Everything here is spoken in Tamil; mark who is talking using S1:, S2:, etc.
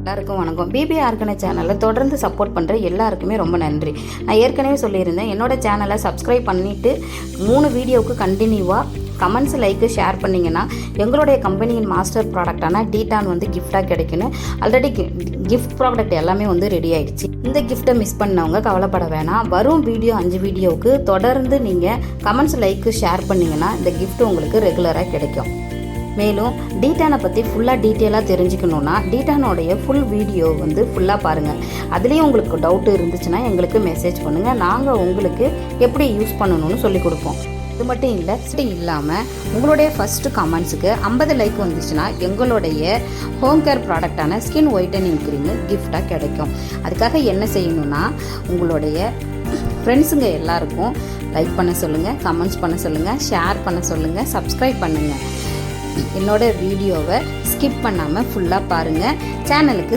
S1: எல்லாருக்கும் வணக்கம். பிபி ஆர்கனை சேனலை தொடர்ந்து சப்போர்ட் பண்ணுற எல்லாருக்குமே ரொம்ப நன்றி. நான் ஏற்கனவே சொல்லியிருந்தேன், என்னோட சேனலை சப்ஸ்கிரைப் பண்ணிவிட்டு 3 வீடியோவுக்கு கண்டினியூவாக கமெண்ட்ஸ் லைக்கு ஷேர் பண்ணிங்கன்னா எங்களுடைய கம்பெனியின் மாஸ்டர் ப்ராடக்டான டீடான் வந்து கிஃப்டாக கிடைக்குன்னு. ஆல்ரெடி கிஃப்ட் ப்ராடக்ட் எல்லாமே வந்து ரெடி ஆகிடுச்சு. இந்த கிஃப்ட்டை மிஸ் பண்ணவங்க கவலைப்பட வேணாம். வரும் வீடியோ 5 வீடியோவுக்கு தொடர்ந்து நீங்கள் கமெண்ட்ஸ் லைக்கு ஷேர் பண்ணிங்கன்னா இந்த கிஃப்ட் உங்களுக்கு ரெகுலராக கிடைக்கும். மேலும் டீடானை பற்றி ஃபுல்லாக டீட்டெயிலாக தெரிஞ்சுக்கணுன்னா டீடானோடைய ஃபுல் வீடியோ வந்து ஃபுல்லாக பாருங்கள். அதுலேயும் உங்களுக்கு டவுட் இருந்துச்சுன்னா எங்களுக்கு மெசேஜ் பண்ணுங்கள். நாங்கள் உங்களுக்கு எப்படி யூஸ் பண்ணணும்னு சொல்லிக் கொடுப்போம். இது மட்டும் இல்லாமல் உங்களுடைய ஃபஸ்ட்டு கமெண்ட்ஸுக்கு 50 லைக் வந்துச்சுன்னா எங்களுடைய ஹோம் கேர் ப்ராடக்டான ஸ்கின் ஒயிட்டனிங் க்ரீமு கிஃப்டாக கிடைக்கும். அதுக்காக என்ன செய்யணுன்னா உங்களுடைய ஃப்ரெண்ட்ஸுங்க எல்லாருக்கும் லைக் பண்ண சொல்லுங்கள், கமெண்ட்ஸ் பண்ண சொல்லுங்கள், ஷேர் பண்ண சொல்லுங்கள், சப்ஸ்கிரைப் பண்ணுங்கள். என்னோட வீடியோவை ஸ்கிப் பண்ணாமல் ஃபுல்லாக பாருங்கள். சேனலுக்கு